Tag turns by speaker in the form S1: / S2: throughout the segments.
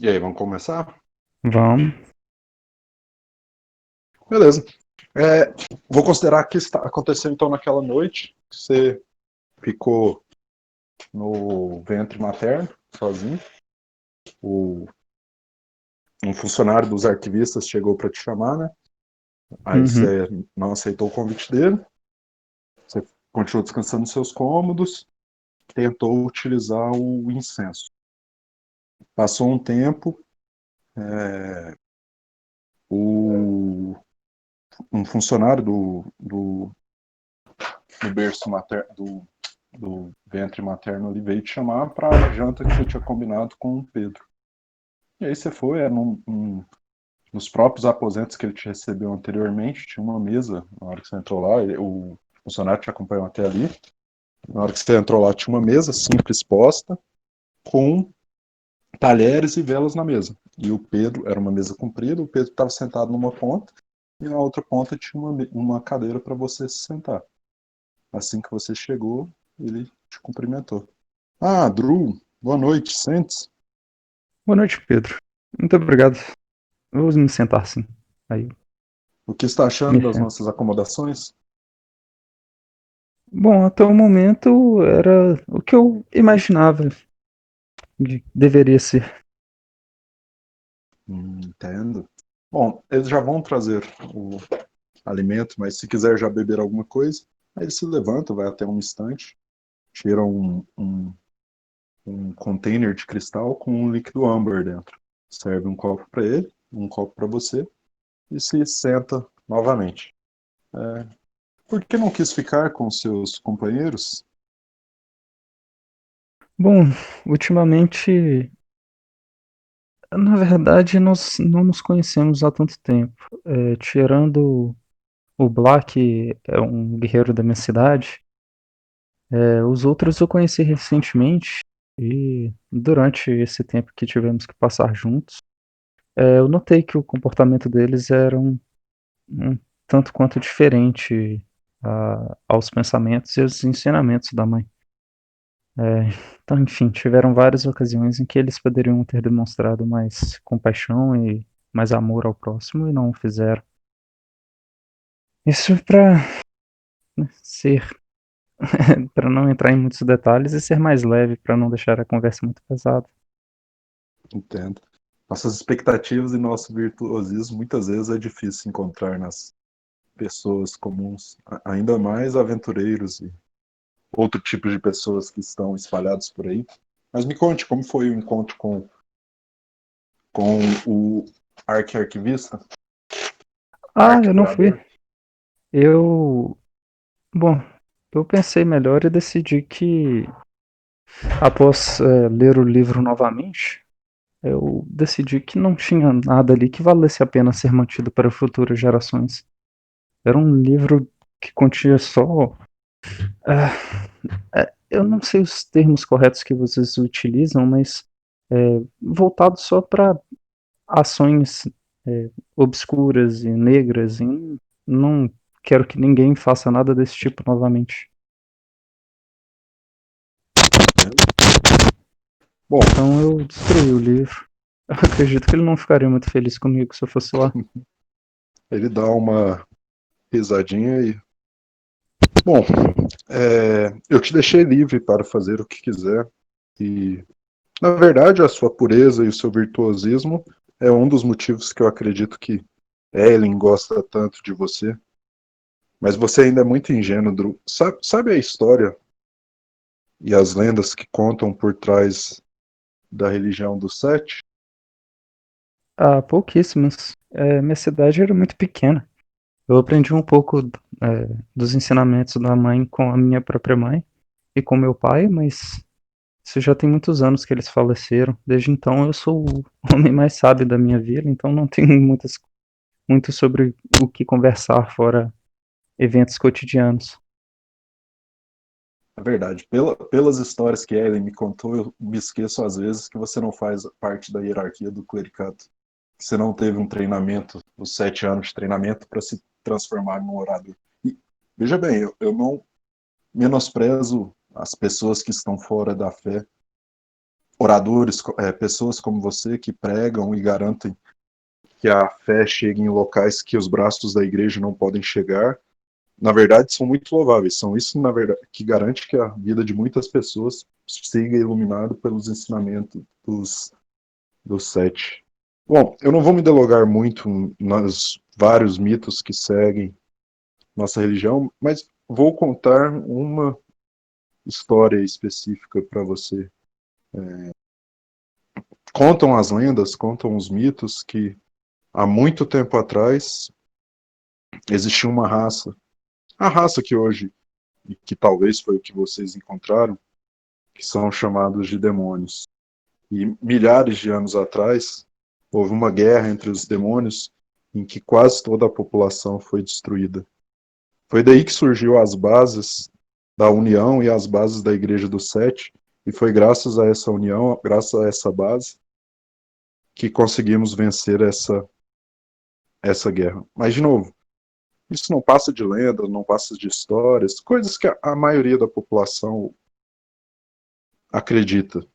S1: E aí, vamos começar?
S2: Vamos.
S1: Beleza. É, vou considerar que aconteceu então naquela noite que você ficou no ventre materno, sozinho. O, um funcionário dos arquivistas chegou para te chamar, né? Aí
S2: Uhum.
S1: você não aceitou o convite dele, você continuou descansando nos seus cômodos, tentou utilizar o incenso. Passou um tempo, o, um funcionário do berço materno, do ventre materno ali veio te chamar para a janta que você tinha combinado com o Pedro. E aí você foi, nos próprios aposentos que ele te recebeu anteriormente, tinha uma mesa, na hora que você entrou lá, o funcionário te acompanhou até ali, na hora que você entrou lá tinha uma mesa simples posta, com talheres e velas na mesa. E o Pedro, era uma mesa comprida, o Pedro estava sentado numa ponta, e na outra ponta tinha uma cadeira para você se sentar. Assim que você chegou, ele te cumprimentou. Ah, Drew, boa noite, sente-se.
S2: Boa noite, Pedro. Muito obrigado. Eu vou me sentar sim. Aí,
S1: O que está achando
S2: me
S1: das
S2: sento.
S1: nossas acomodações?
S2: Bom, até o momento era o que eu imaginava de deveria ser.
S1: Entendo. Bom, eles já vão trazer o alimento, mas se quiser já beber alguma coisa, aí ele se levanta, vai até um estante, tira um container de cristal com um líquido âmbar dentro. Serve um copo para ele, um copo para você e se senta novamente. É, por que não quis ficar com seus companheiros?
S2: Bom, ultimamente, na verdade, nós não nos conhecemos há tanto tempo. Tirando o Black, é um guerreiro da minha cidade, os outros eu conheci recentemente e durante esse tempo que tivemos que passar juntos, eu notei que o comportamento deles era um tanto quanto diferente aos pensamentos e aos ensinamentos da mãe. É, então, enfim, tiveram várias ocasiões em que eles poderiam ter demonstrado mais compaixão e mais amor ao próximo e não o fizeram. Isso para ser, para não entrar em muitos detalhes e ser mais leve, para não deixar a conversa muito pesada.
S1: Entendo. Nossas expectativas e nosso virtuosismo muitas vezes é difícil encontrar nas pessoas comuns, ainda mais aventureiros e outro tipo de pessoas que estão espalhados por aí. Mas me conte como foi o encontro com o arquivista,
S2: Ah, eu não fui.
S1: arquicurador.
S2: Eu, bom, eu pensei melhor e decidi que após ler o livro novamente, eu decidi que não tinha nada ali que valesse a pena ser mantido para futuras gerações. Era um livro que continha só. Eu não sei os termos corretos que vocês utilizam, mas voltado só para ações obscuras e negras. E não quero que ninguém faça nada desse tipo novamente.
S1: Bom,
S2: Então eu destruí o livro. Eu acredito que ele não ficaria muito feliz comigo se eu fosse lá.
S1: ele dá uma risadinha e. Bom, eu te deixei livre para fazer o que quiser. E, na verdade, a sua pureza e o seu virtuosismo é um dos motivos que eu acredito que Ellen gosta tanto de você. Mas você ainda é muito ingênuo, Drew. Sabe a história e as lendas que contam por trás da religião dos sete?
S2: Ah, pouquíssimas. Minha cidade era muito pequena. Eu aprendi um pouco dos ensinamentos da mãe com a minha própria mãe e com meu pai, mas isso já tem muitos anos que eles faleceram. Desde então eu sou o homem mais sábio da minha vila, então não tenho muito sobre o que conversar fora eventos cotidianos.
S1: É verdade. Pelas histórias que Ellen me contou, eu me esqueço às vezes que você não faz parte da hierarquia do clericato. Que você não teve um treinamento, os 7 anos de treinamento para se transformar num orador. E, veja bem, eu não menosprezo as pessoas que estão fora da fé oradores, pessoas como você que pregam e garantem que a fé chegue em locais que os braços da igreja não podem chegar, na verdade, são muito louváveis. São isso, na verdade, que garante que a vida de muitas pessoas siga iluminado pelos ensinamentos dos sete. Bom, eu não vou me delongar muito nos vários mitos que seguem nossa religião, mas vou contar uma história específica para você. Contam as lendas, contam os mitos que há muito tempo atrás existia uma raça, a raça que hoje, e que talvez foi o que vocês encontraram, que são chamados de demônios. E milhares de anos atrás, houve uma guerra entre os demônios em que quase toda a população foi destruída. Foi daí que surgiu as bases da união e as bases da Igreja dos Sete, e foi graças a essa união, graças a essa base, que conseguimos vencer essa guerra. Mas, de novo, isso não passa de lenda, não passa de histórias, coisas que a maioria da população acredita.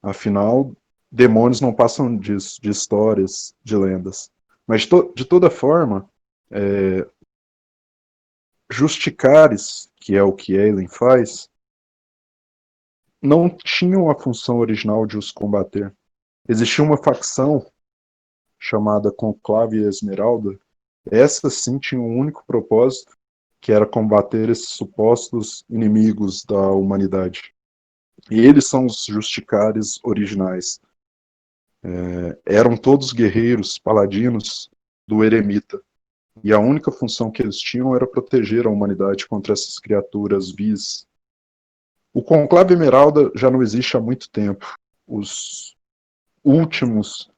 S1: Afinal, demônios não passam disso, de histórias, de lendas. Mas, de toda forma, Justicares, que é o que Aelin faz, não tinham a função original de os combater. Existia uma facção chamada Conclave Esmeralda. Essa sim tinha um único propósito, que era combater esses supostos inimigos da humanidade. E eles são os Justicares originais. Eram todos guerreiros, paladinos do Eremita. E a única função que eles tinham era proteger a humanidade contra essas criaturas vis. O Conclave Esmeralda já não existe há muito tempo. Os últimos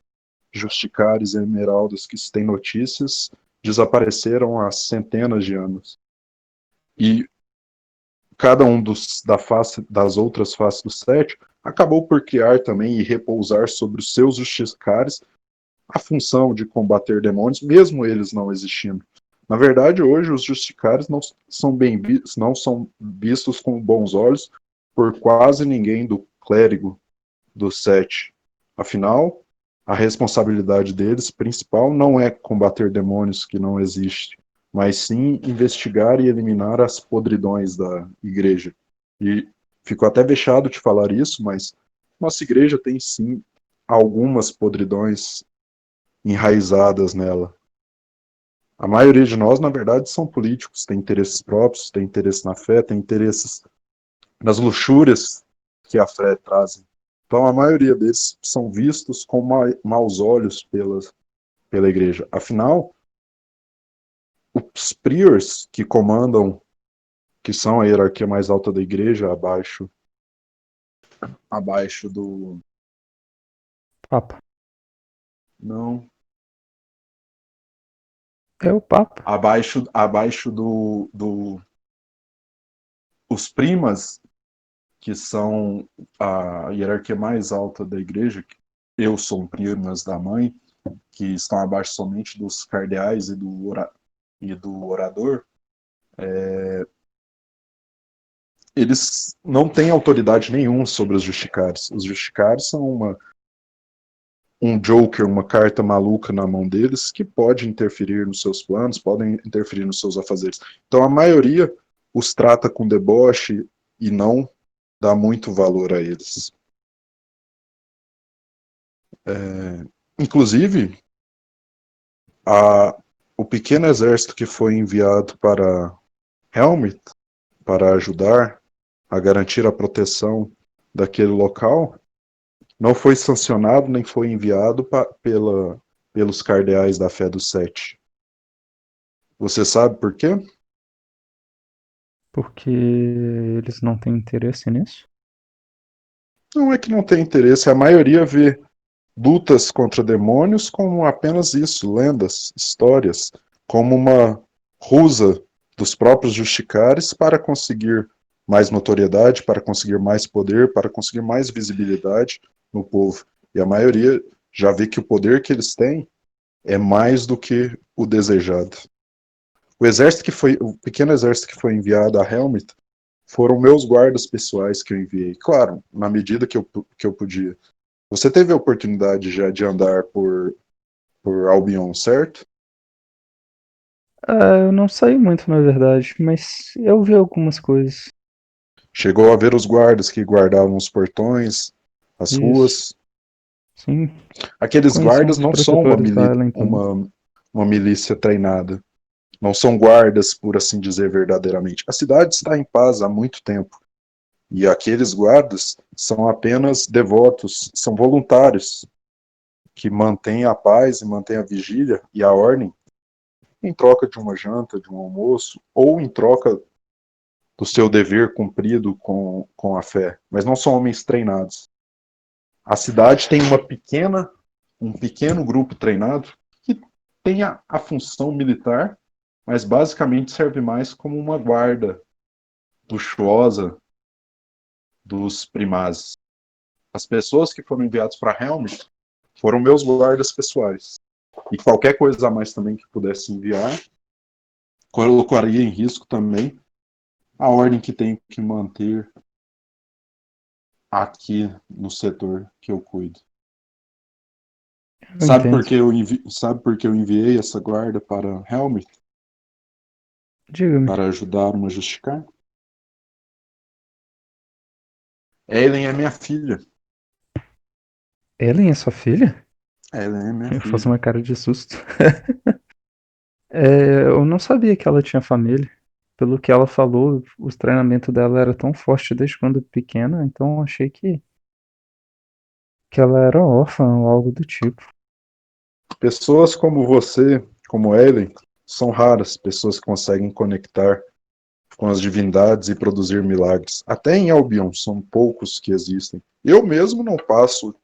S1: Justicares Esmeraldas que se tem notícias desapareceram há centenas de anos. E cada um das outras faces do Sete acabou por criar também e repousar sobre os seus Justicares a função de combater demônios, mesmo eles não existindo. Na verdade, hoje os Justicares não são vistos com bons olhos por quase ninguém do clérigo do Sete. Afinal, a responsabilidade deles principal não é combater demônios que não existem, mas sim investigar e eliminar as podridões da igreja. E fico até vexado de falar isso, mas nossa igreja tem sim algumas podridões enraizadas nela. A maioria de nós, na verdade, são políticos, tem interesses próprios, tem interesse na fé, tem interesses nas luxúrias que a fé traz. Então, a maioria desses são vistos com maus olhos pela igreja. Afinal, os priors que comandam, que são a hierarquia mais alta da igreja, abaixo do...
S2: Papa.
S1: Não.
S2: É o Papa.
S1: Abaixo os primas, que são a hierarquia mais alta da igreja, eu sou um primas da mãe, que estão abaixo somente dos cardeais e do orador, eles não têm autoridade nenhuma sobre os justicares. Os justicares são um joker, uma carta maluca na mão deles, que pode interferir nos seus planos, podem interferir nos seus afazeres. Então a maioria os trata com deboche e não dá muito valor a eles. Inclusive, o pequeno exército que foi enviado para Helmut para ajudar a garantir a proteção daquele local não foi sancionado nem foi enviado pelos cardeais da fé dos Sete. Você sabe por quê?
S2: Porque eles não têm interesse nisso?
S1: Não é que não tem interesse, a maioria vê lutas contra demônios como apenas isso, lendas, histórias, como uma rusa dos próprios Justicares para conseguir mais notoriedade, para conseguir mais poder, para conseguir mais visibilidade no povo. E a maioria já vê que o poder que eles têm é mais do que o desejado. O pequeno exército que foi enviado a Helmut foram meus guardas pessoais que eu enviei. Claro, na medida que eu podia. Você teve a oportunidade já de andar por Albion, certo?
S2: Ah, eu não saí muito, na verdade, mas eu vi algumas coisas.
S1: Chegou a ver os guardas que guardavam os portões, as
S2: Isso,
S1: ruas.
S2: sim.
S1: Aqueles
S2: Conheci
S1: guardas
S2: uns
S1: não são
S2: protetores da Ellen também.
S1: uma milícia treinada. Não são guardas, por assim dizer, verdadeiramente. A cidade está em paz há muito tempo. E aqueles guardas são apenas devotos, são voluntários que mantêm a paz e mantêm a vigília e a ordem em troca de uma janta, de um almoço, ou em troca do seu dever cumprido com a fé. Mas não são homens treinados. A cidade tem um pequeno grupo treinado que tem a função militar, mas basicamente serve mais como uma guarda luxuosa dos primazes. As pessoas que foram enviadas para Helmut foram meus guardas pessoais. E qualquer coisa a mais também que pudesse enviar, colocaria em risco também a ordem que tem que manter aqui no setor que eu cuido.
S2: Eu entendo.
S1: Sabe por que eu enviei essa guarda para Helmut?
S2: Diga-me,
S1: Para ajudar uma justicar? Ellen é minha filha.
S2: Ellen é sua filha?
S1: Ellen é minha
S2: Eu faço
S1: filha.
S2: uma cara de susto. É, eu não sabia que ela tinha família. Pelo que ela falou, o treinamento dela era tão forte desde quando pequena, então eu achei que ela era órfã ou algo do tipo.
S1: Pessoas como você, como Ellen, são raras. Pessoas que conseguem conectar com as divindades e produzir milagres. Até em Albion são poucos que existem. Eu mesmo não passo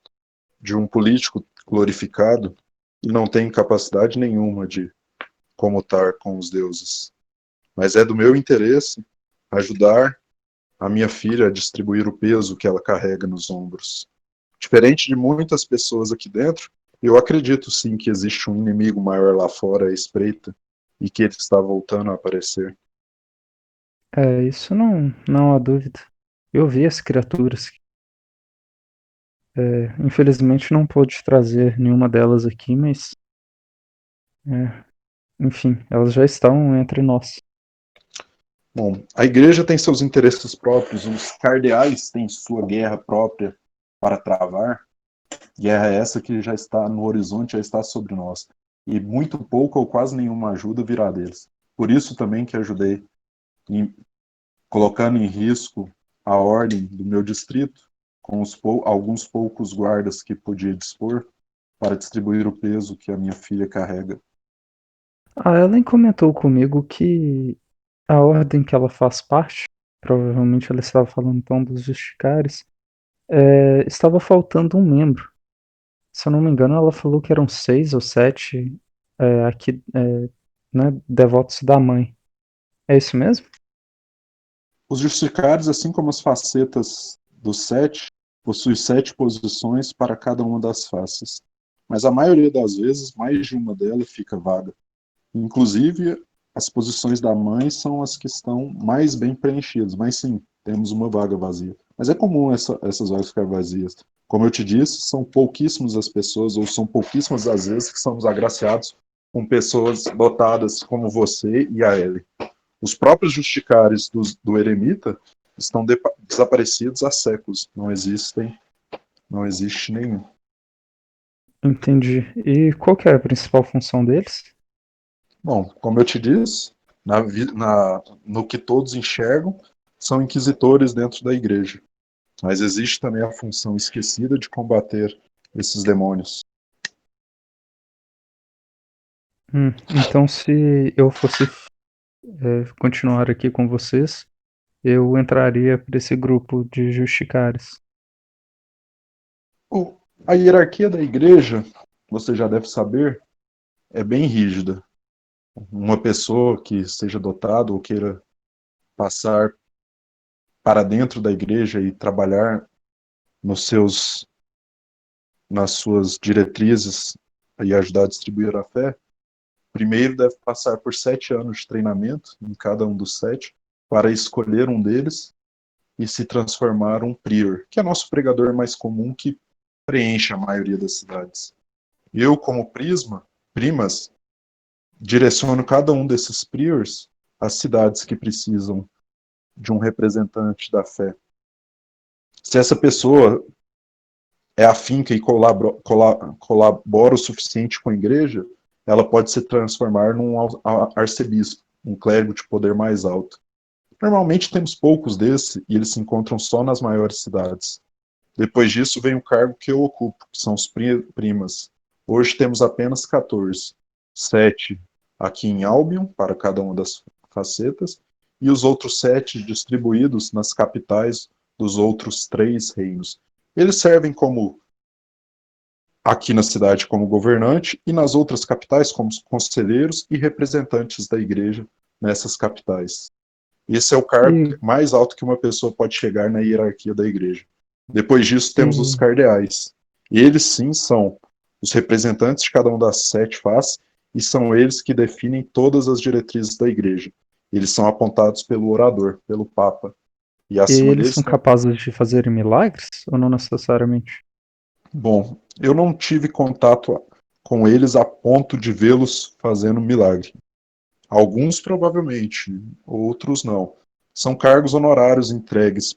S1: de um político glorificado e não tenho capacidade nenhuma de comutar com os deuses. Mas é do meu interesse ajudar a minha filha a distribuir o peso que ela carrega nos ombros. Diferente de muitas pessoas aqui dentro, eu acredito sim que existe um inimigo maior lá fora à espreita e que ele está voltando a aparecer.
S2: É, isso não há dúvida. Eu vi as criaturas. É, infelizmente não pude trazer nenhuma delas aqui, mas é, enfim, elas já estão entre nós.
S1: Bom, a igreja tem seus interesses próprios, os cardeais têm sua guerra própria para travar, guerra essa que já está no horizonte, já está sobre nós. E muito pouca ou quase nenhuma ajuda virá deles. Por isso também que ajudei, em, colocando em risco a ordem do meu distrito, com alguns poucos guardas que podia dispor, para distribuir o peso que a minha filha carrega.
S2: A Ellen comentou comigo que a ordem que ela faz parte, provavelmente ela estava falando então dos Justicares, estava faltando um membro. Se eu não me engano, ela falou que eram 6 ou 7 aqui, né, devotos da mãe. É isso mesmo?
S1: Os justificados, assim como as facetas dos sete, possuem 7 posições para cada uma das faces. Mas a maioria das vezes, mais de uma delas fica vaga. Inclusive, as posições da mãe são as que estão mais bem preenchidas. Mas sim, temos uma vaga vazia. Mas é comum essas vagas ficar vazias. Como eu te disse, são pouquíssimas as pessoas, ou são pouquíssimas as vezes que somos agraciados com pessoas dotadas como você e a Ellie. Os próprios justicares do eremita estão desaparecidos há séculos. Não existe nenhum.
S2: Entendi. E qual que é a principal função deles?
S1: Bom, como eu te disse, no que todos enxergam, são inquisitores dentro da igreja. Mas existe também a função esquecida de combater esses demônios.
S2: Então, se eu fosse continuar aqui com vocês, eu entraria para esse grupo de Justicares.
S1: A hierarquia da igreja, você já deve saber, é bem rígida. Uma pessoa que seja dotada ou queira passar para dentro da igreja e trabalhar nos seus, nas suas diretrizes e ajudar a distribuir a fé, primeiro deve passar por 7 anos de treinamento em cada um dos 7, para escolher um deles e se transformar um prior, que é nosso pregador mais comum que preenche a maioria das cidades. Eu, como primas, direciono cada um desses priors às cidades que precisam de um representante da fé. Se essa pessoa é afinca e colabora o suficiente com a igreja, ela pode se transformar num arcebispo, um clérigo de poder mais alto. Normalmente temos poucos desses e eles se encontram só nas maiores cidades. Depois disso vem o cargo que eu ocupo, que são os primas. Hoje temos apenas 14. 7 aqui em Albion, para cada uma das facetas, e os outros 7 distribuídos nas capitais dos outros 3 reinos. Eles servem como, aqui na cidade, como governante, e nas outras capitais como conselheiros e representantes da igreja nessas capitais. Esse é o cargo
S2: E,
S1: mais alto que uma pessoa pode chegar na hierarquia da igreja. Depois disso, temos os
S2: e,
S1: cardeais. Eles, sim, são os representantes de cada uma das 7 faces e são eles que definem todas as diretrizes da igreja. Eles são apontados pelo orador, pelo Papa. E
S2: e
S1: acima
S2: eles
S1: deles
S2: são
S1: tem...
S2: capazes de fazerem milagres ou não necessariamente?
S1: Bom, eu não tive contato com eles a ponto de vê-los fazendo milagre. Alguns provavelmente, outros não. São cargos honorários entregues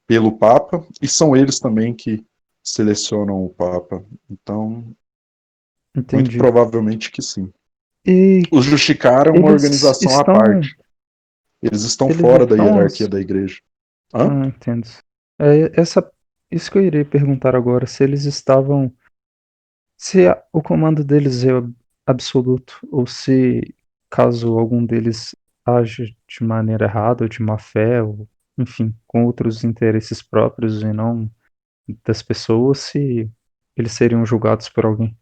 S1: pelo Papa e são eles também que selecionam o Papa. Então, muito
S2: Entendi.
S1: provavelmente que sim.
S2: E
S1: Os Justicar é uma
S2: eles
S1: organização à
S2: estão,
S1: parte. Eles estão
S2: eles
S1: fora da
S2: estão,
S1: hierarquia da igreja. Hã?
S2: entendo. Isso que eu iria perguntar agora, se eles estavam, se o comando deles é absoluto ou se caso algum deles age de maneira errada ou de má fé ou, enfim, com outros interesses próprios e não das pessoas, se eles seriam julgados por alguém.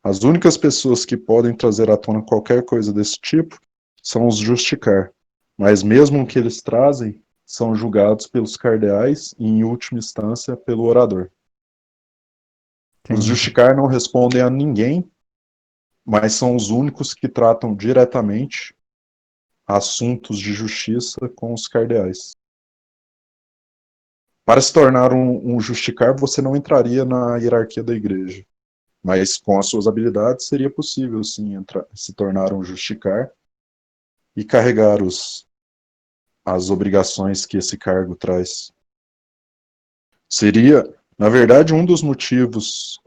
S1: As únicas pessoas que podem trazer à tona qualquer coisa desse tipo são os Justicar. Mas mesmo o que eles trazem são julgados pelos cardeais e, em última instância, pelo orador. Os
S2: Entendi.
S1: Justicar não respondem a ninguém, mas são os únicos que tratam diretamente assuntos de justiça com os cardeais. Para se tornar um justicar, você não entraria na hierarquia da igreja. Mas com as suas habilidades seria possível, sim, se tornar um justicar e carregar as obrigações que esse cargo traz. Seria, na verdade, um dos motivos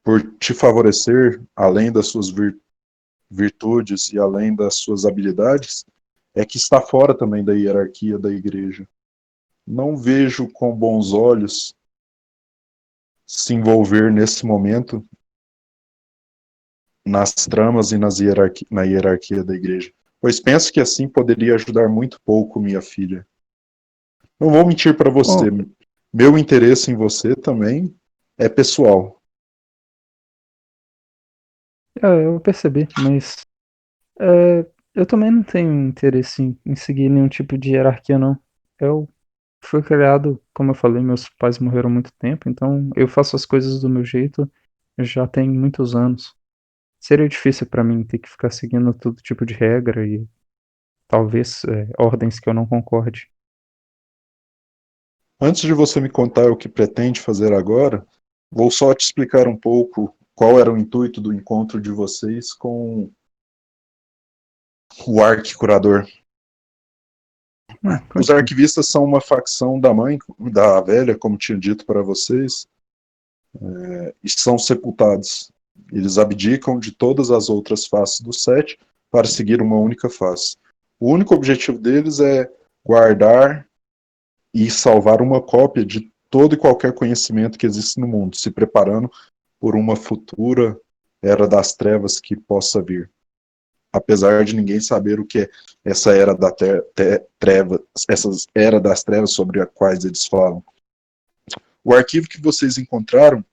S1: por te favorecer, além das suas virtudes e além das suas habilidades, é que está fora também da hierarquia da igreja. Não vejo com bons olhos se envolver nesse momento nas tramas e na hierarquia da igreja, pois penso que assim poderia ajudar muito pouco minha filha. Não vou mentir para você,
S2: Bom,
S1: meu interesse em você também é pessoal.
S2: eu percebi, mas eu também não tenho interesse em seguir nenhum tipo de hierarquia, não. Eu fui criado, como eu falei, meus pais morreram há muito tempo, então eu faço as coisas do meu jeito já tem muitos anos. Seria difícil pra mim ter que ficar seguindo todo tipo de regra e talvez ordens que eu não concorde.
S1: Antes de você me contar o que pretende fazer agora, vou só te explicar um pouco qual era o intuito do encontro de vocês com o arquicurador. Os
S2: Conte-me.
S1: arquivistas são uma facção da mãe, da velha, como tinha dito para vocês, e são sepultados. Eles abdicam de todas as outras faces do sete para seguir uma única face. O único objetivo deles é guardar e salvar uma cópia de todo e qualquer conhecimento que existe no mundo, se preparando por uma futura era das trevas que possa vir. Apesar de ninguém saber o que é essa era da treva, essas era das trevas sobre as quais eles falam. O arquivo que vocês encontraram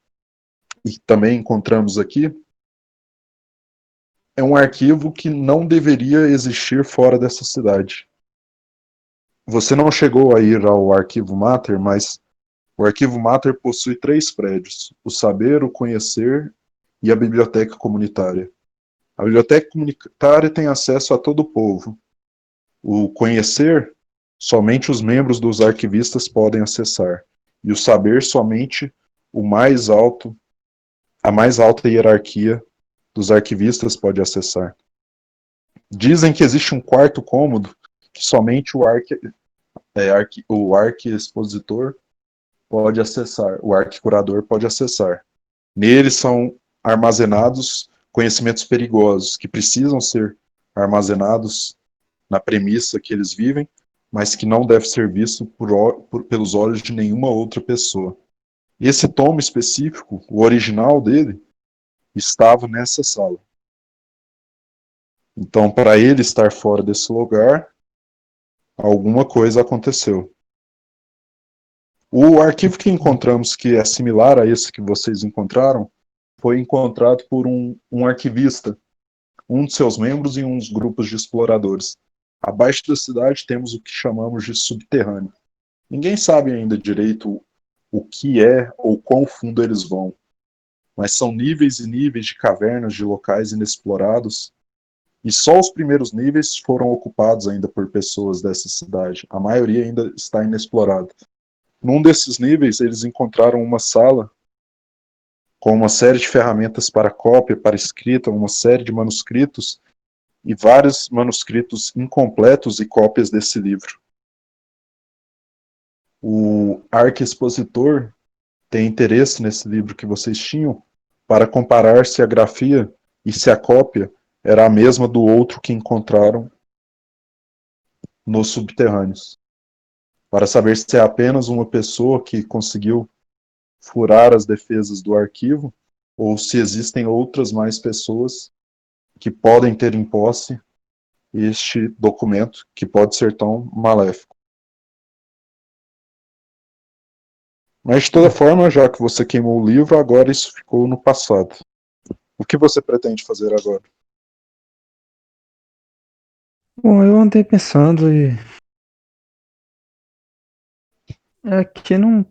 S1: e também encontramos aqui é um arquivo que não deveria existir fora dessa cidade. Você não chegou a ir ao arquivo Mater, mas o arquivo Mater possui 3 prédios: o saber, o conhecer e a biblioteca comunitária. A biblioteca comunitária tem acesso a todo o povo. O conhecer, somente os membros dos arquivistas podem acessar. E o saber, somente a mais alta hierarquia dos arquivistas pode acessar. Dizem que existe um quarto cômodo que somente o arquiexpositor pode acessar, o arquicurador pode acessar. Nele são armazenados conhecimentos perigosos que precisam ser armazenados na premissa que eles vivem, mas que não deve ser visto pelos olhos de nenhuma outra pessoa. Esse tomo específico, o original dele, estava nessa sala. Então, para ele estar fora desse lugar, alguma coisa aconteceu. O arquivo que encontramos, que é similar a esse que vocês encontraram, foi encontrado por um arquivista, um de seus membros e uns grupos de exploradores. Abaixo da cidade temos o que chamamos de subterrâneo. Ninguém sabe ainda direito o que é ou quão fundo eles vão, mas são níveis e níveis de cavernas de locais inexplorados, e só os primeiros níveis foram ocupados ainda por pessoas dessa cidade. A maioria ainda está inexplorada. Num desses níveis, eles encontraram uma sala com uma série de ferramentas para cópia, para escrita, uma série de manuscritos e vários manuscritos incompletos e cópias desse livro. O arquiexpositor tem interesse nesse livro que vocês tinham para comparar se a grafia e se a cópia era a mesma do outro que encontraram nos subterrâneos, para saber se é apenas uma pessoa que conseguiu furar as defesas do arquivo ou se existem outras mais pessoas que podem ter em posse este documento que pode ser tão maléfico. Mas de toda forma, já que você queimou o livro, agora isso ficou no passado. O que você pretende fazer agora?
S2: Bom, eu andei pensando e é que não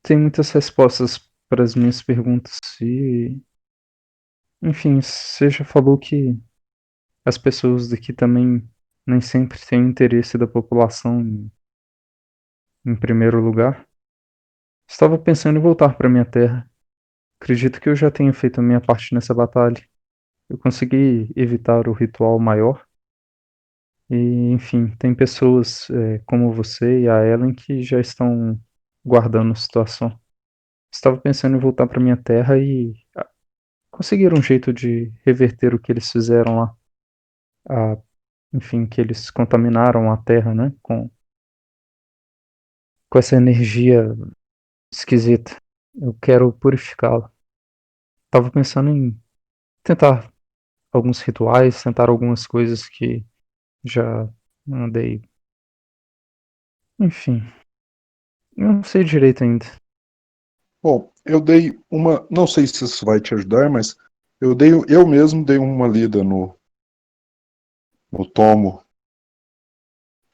S2: tem muitas respostas para as minhas perguntas e, enfim, você já falou que as pessoas daqui também nem sempre têm interesse da população em primeiro lugar. Estava pensando em voltar para minha terra. Acredito que eu já tenha feito a minha parte nessa batalha. Eu consegui evitar o ritual maior. E, enfim, tem pessoas como você e a Ellen que já estão guardando a situação. Estava pensando em voltar para minha terra e conseguir um jeito de reverter o que eles fizeram lá. A, enfim, que eles contaminaram a terra, né? Com essa energia esquisita. Eu quero purificá-la. Estava pensando em tentar alguns rituais, tentar algumas coisas que já andei. Enfim, eu não sei direito ainda.
S1: Bom, eu dei uma, não sei se isso vai te ajudar, mas eu mesmo dei uma lida no tomo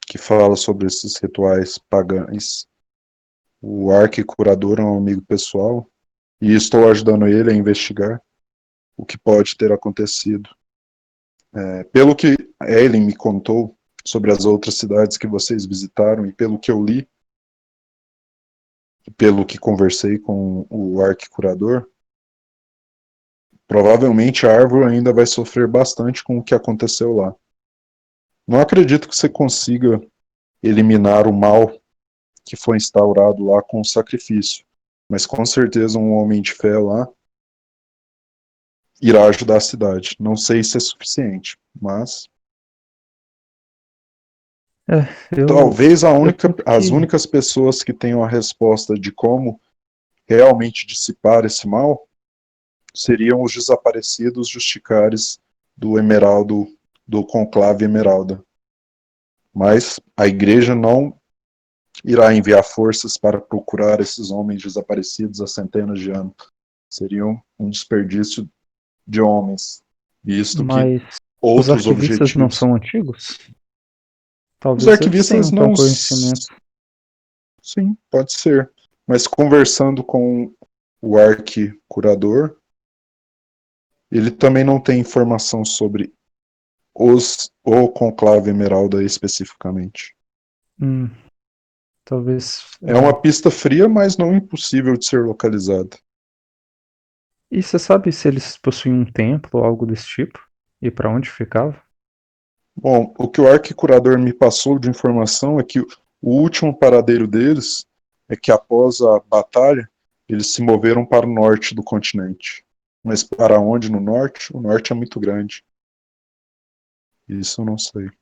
S1: que fala sobre esses rituais pagãos. O arquicurador é um amigo pessoal e estou ajudando ele a investigar o que pode ter acontecido. Pelo que Ellen me contou sobre as outras cidades que vocês visitaram e pelo que eu li, pelo que conversei com o arquicurador, provavelmente a árvore ainda vai sofrer bastante com o que aconteceu lá. Não acredito que você consiga eliminar o mal que foi instaurado lá com o sacrifício, mas com certeza um homem de fé lá irá ajudar a cidade. Não sei se é suficiente, mas
S2: É,
S1: talvez
S2: eu sinto
S1: as
S2: que
S1: únicas pessoas que tenham a resposta de como realmente dissipar esse mal seriam os desaparecidos justicares do Emeraldo, do Conclave Emeralda. Mas a igreja não irá enviar forças para procurar esses homens desaparecidos há centenas de anos. Seriam um desperdício de homens, visto que
S2: Mas os
S1: outros
S2: arquivistas não
S1: objetivos.
S2: são antigos?
S1: Os
S2: Talvez eles
S1: arquivistas
S2: tenham tal
S1: não.
S2: conhecimento.
S1: Sim, pode ser. Mas conversando com o arquicurador, ele também não tem informação sobre o conclave Emeralda especificamente.
S2: Talvez.
S1: É uma pista fria, mas não impossível de ser localizada.
S2: E você sabe se eles possuíam um templo ou algo desse tipo? E para onde ficava?
S1: Bom, o que o arquicurador me passou de informação é que o último paradeiro deles é que após a batalha, eles se moveram para o norte do continente. Mas para onde no norte? O norte é muito grande. Isso eu não sei. De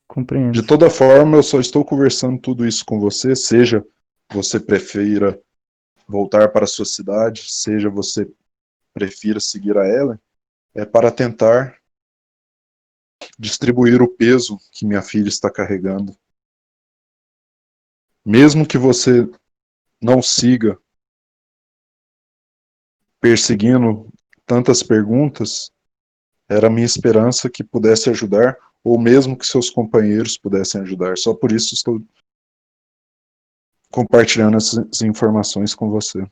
S2: Compreendo.
S1: toda forma, eu só estou conversando tudo isso com você, seja você prefira voltar para a sua cidade, seja você prefira seguir a ela, é para tentar distribuir o peso que minha filha está carregando. Mesmo que você não siga perseguindo tantas perguntas, era a minha esperança que pudesse ajudar, ou mesmo que seus companheiros pudessem ajudar. Só por isso estou compartilhando essas informações com você.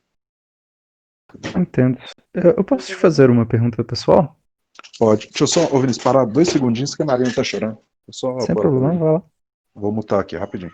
S2: Entendo. Eu posso te fazer uma pergunta pessoal?
S1: Pode. Deixa eu só, ô Vinícius, parar 2 segundinhos que a Marina tá chorando. Eu só
S2: Sem problema, vai lá.
S1: vou mutar aqui rapidinho.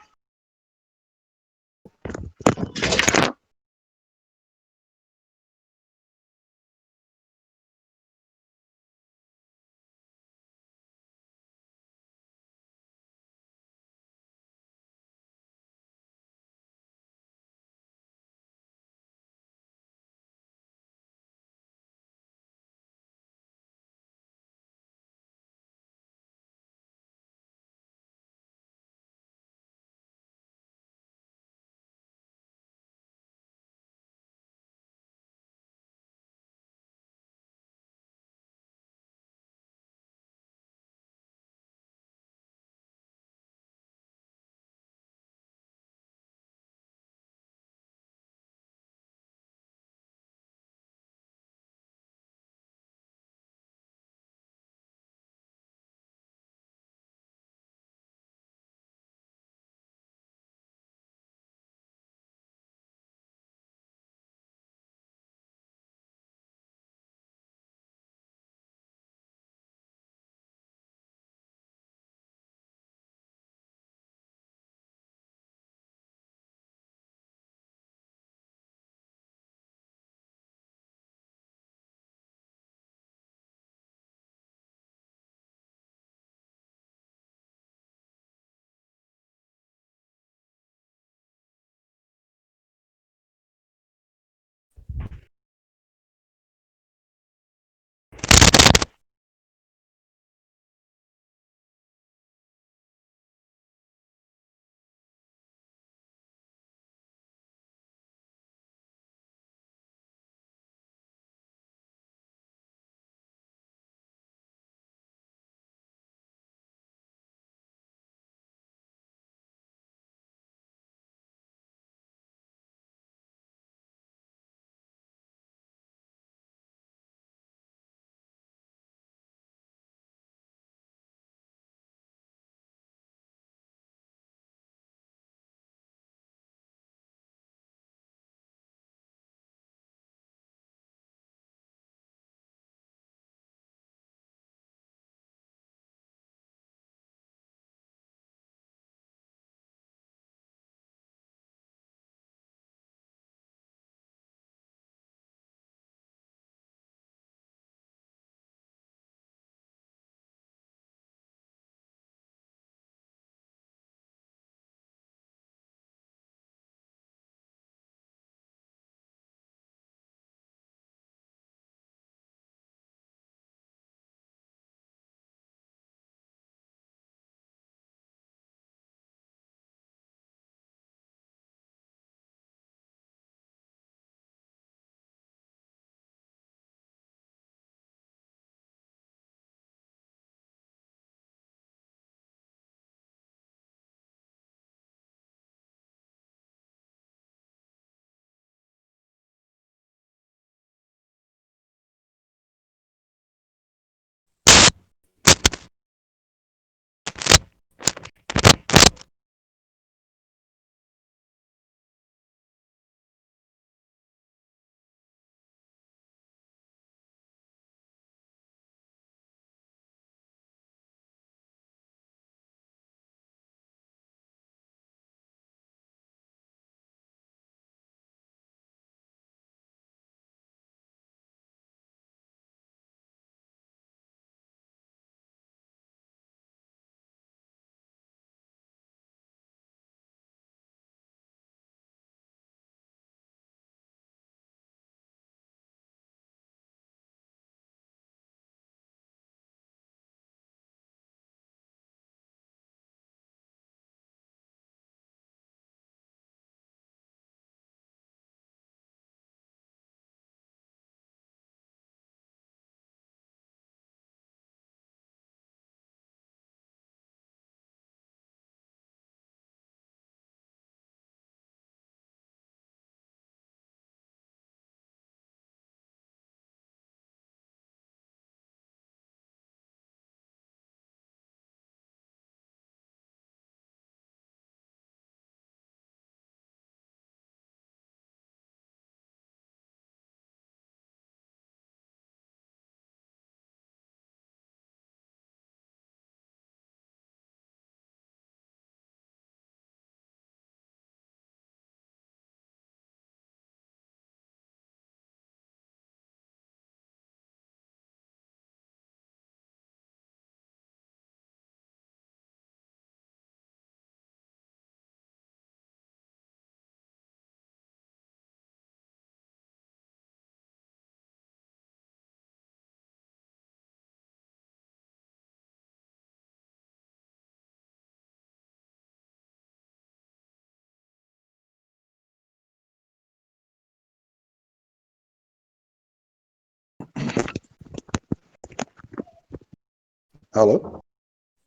S1: Alô?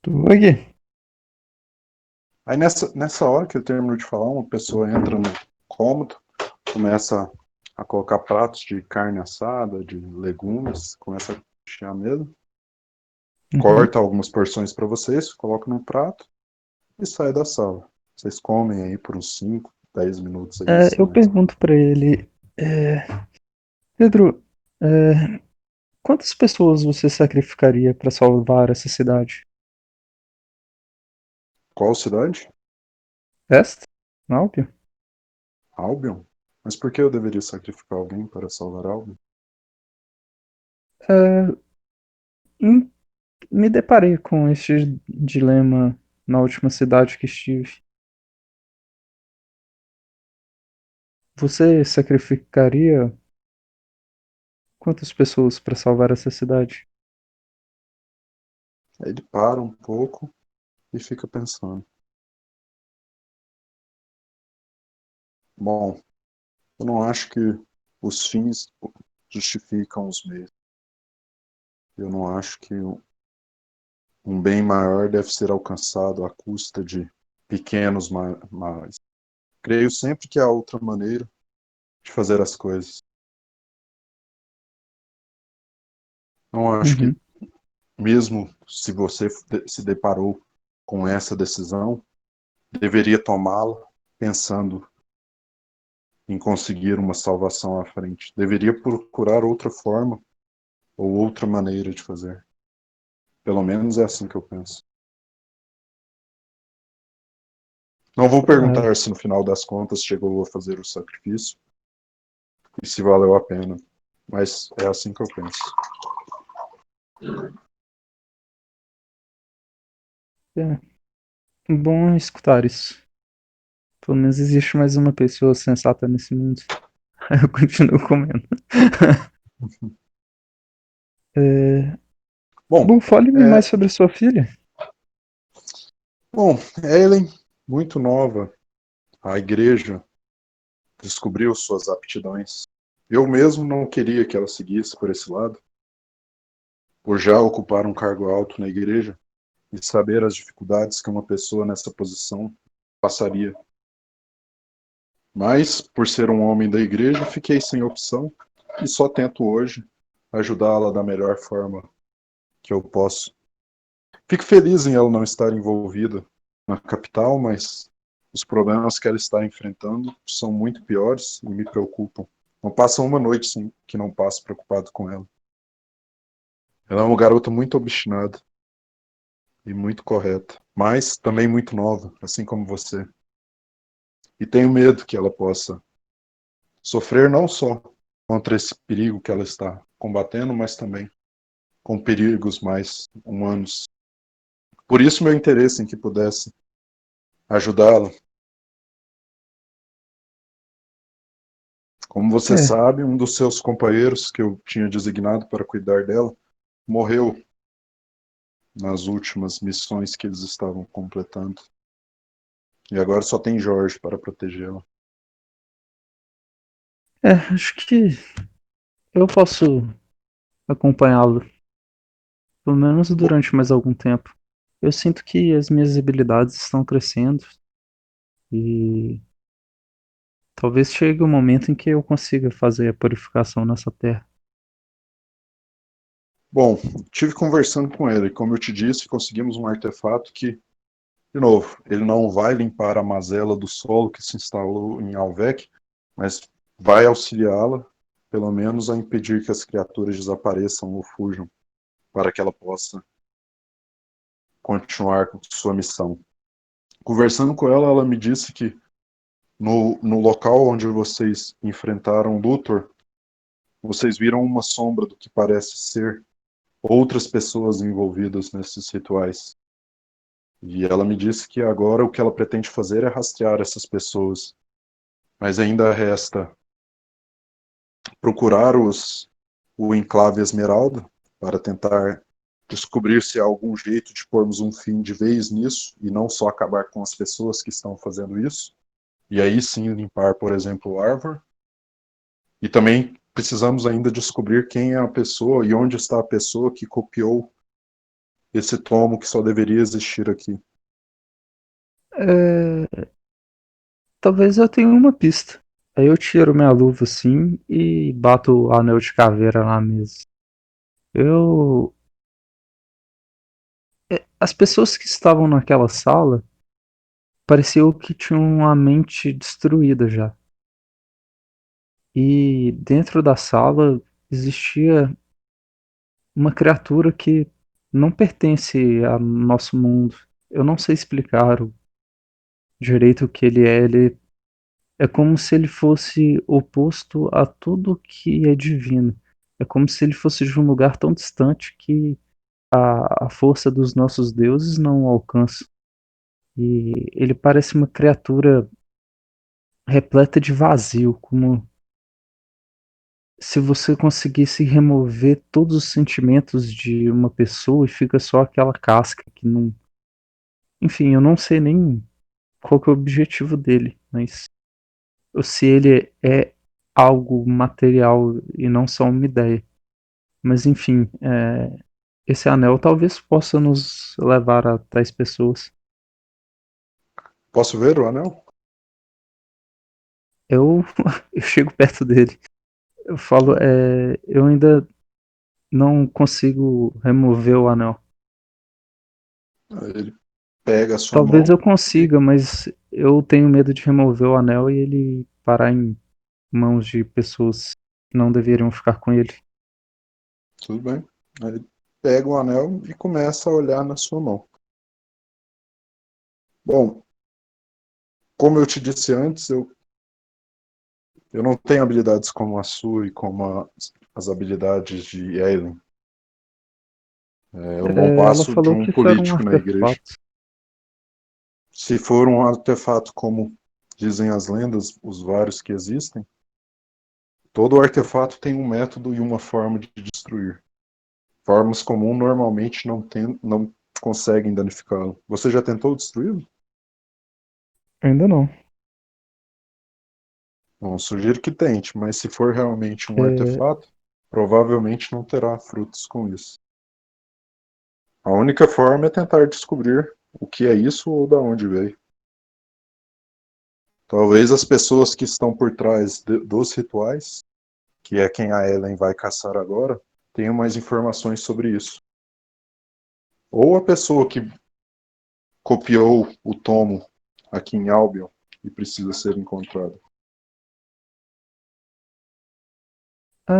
S2: Tô aqui.
S1: Aí nessa hora que eu termino de falar, uma pessoa entra no cômodo, começa a colocar pratos de carne assada, de legumes, começa a encher a mesa,
S2: Uhum.
S1: corta algumas porções para vocês, coloca no prato e sai da sala. Vocês comem aí por uns 5, 10 minutos aí,
S2: É, eu
S1: silêncio.
S2: pergunto pra ele, Pedro, é, quantas pessoas você sacrificaria pra salvar essa cidade?
S1: Qual cidade?
S2: Esta? Albion?
S1: Albion? Mas por que eu deveria sacrificar alguém para salvar Albion?
S2: É, me deparei com este dilema na última cidade que estive. Você sacrificaria quantas pessoas para salvar essa cidade?
S1: Aí ele para um pouco e fica pensando. Bom, eu não acho que os fins justificam os meios. Eu não acho que um bem maior deve ser alcançado à custa de pequenos males. Creio sempre que há outra maneira de fazer as coisas. Não acho que,
S2: Uhum.
S1: mesmo se você se deparou com essa decisão, deveria tomá-la pensando em conseguir uma salvação à frente. Deveria procurar outra forma ou outra maneira de fazer. Pelo menos é assim que eu penso. Não vou
S2: É,
S1: perguntar se no final das contas chegou a fazer o sacrifício e se valeu a pena, mas é assim que eu penso.
S2: é bom escutar isso. Pelo menos existe mais uma pessoa sensata nesse mundo. Eu continuo comendo. É,
S1: Bom,
S2: bom, fale-me mais
S1: é,
S2: sobre a sua filha.
S1: bom, Ellen, muito nova, a igreja descobriu suas aptidões. Eu mesmo não queria que ela seguisse por esse lado, por já ocupar um cargo alto na igreja e saber as dificuldades que uma pessoa nessa posição passaria. Mas, por ser um homem da igreja, fiquei sem opção e só tento hoje ajudá-la da melhor forma que eu posso. Fico feliz em ela não estar envolvida na capital, mas os problemas que ela está enfrentando são muito piores e me preocupam. Não passa uma noite sem que não passe preocupado com ela. Ela é uma garota muito obstinada e muito correta, mas também muito nova, assim como você. E tenho medo que ela possa sofrer não só contra esse perigo que ela está combatendo, mas também com perigos mais humanos. Por isso, meu interesse em que pudesse ajudá-la. Como você
S2: É,
S1: sabe, um dos seus companheiros que eu tinha designado para cuidar dela morreu nas últimas missões que eles estavam completando. E agora só tem Jorge para protegê-la.
S2: acho que eu posso acompanhá-lo, pelo menos durante mais algum tempo. Eu sinto que as minhas habilidades estão crescendo e talvez chegue o momento em que eu consiga fazer a purificação nessa terra.
S1: Bom, tive conversando com ele, como eu te disse, conseguimos um artefato que, de novo, ele não vai limpar a mazela do solo que se instalou em Alvec, mas vai auxiliá-la, pelo menos, a impedir que as criaturas desapareçam ou fujam, para que ela possa continuar com sua missão. Conversando com ela, ela me disse que no local onde vocês enfrentaram o Luthor, vocês viram uma sombra do que parece ser outras pessoas envolvidas nesses rituais. E ela me disse que agora o que ela pretende fazer é rastrear essas pessoas. Mas ainda resta procurar o Enclave Esmeralda para tentar descobrir se há algum jeito de pormos um fim de vez nisso e não só acabar com as pessoas que estão fazendo isso. E aí sim limpar, por exemplo, o Arvor. E também precisamos ainda descobrir quem é a pessoa e onde está a pessoa que copiou esse tomo que só deveria existir aqui.
S2: É, talvez eu tenha uma pista. Aí eu tiro minha luva assim e bato o anel de caveira na mesa. Eu. As pessoas que estavam naquela sala pareciam que tinham a mente destruída já. E dentro da sala existia uma criatura que não pertence ao nosso mundo. Eu não sei explicar direito o que ele é. Ele é como se ele fosse oposto a tudo que é divino. É como se ele fosse de um lugar tão distante que a força dos nossos deuses não o alcança. E ele parece uma criatura repleta de vazio, como se você conseguisse remover todos os sentimentos de uma pessoa e fica só aquela casca que não. Enfim, eu não sei nem qual que é o objetivo dele, mas ou se ele é algo material e não só uma ideia. Mas enfim, esse anel talvez possa nos levar a tais pessoas.
S1: Posso ver o anel?
S2: Eu, eu chego perto dele. Eu falo, eu ainda não consigo remover o anel.
S1: Aí ele pega a sua
S2: Talvez
S1: mão
S2: eu
S1: e
S2: consiga, mas eu tenho medo de remover o anel e ele parar em mãos de pessoas que não deveriam ficar com ele.
S1: tudo bem. Aí ele pega o anel e começa a olhar na sua mão. Bom, como eu te disse antes, eu não tenho habilidades como a sua e como as habilidades de Ellen. Eu não
S2: Ela
S1: passo de
S2: falou
S1: um
S2: que isso era um
S1: político na igreja.
S2: artefato.
S1: Se for um artefato como dizem as lendas, os vários que existem, todo artefato tem um método e uma forma de destruir. Formas comuns normalmente não conseguem danificá-lo. Você já tentou destruí-lo?
S2: Ainda não.
S1: Não, sugiro que tente, mas se for realmente um
S2: É,
S1: artefato, provavelmente não terá frutos com isso. A única forma é tentar descobrir o que é isso ou da onde veio. Talvez as pessoas que estão por trás dos rituais, que é quem a Ellen vai caçar agora, tenham mais informações sobre isso. Ou a pessoa que copiou o tomo aqui em Albion e precisa ser encontrada.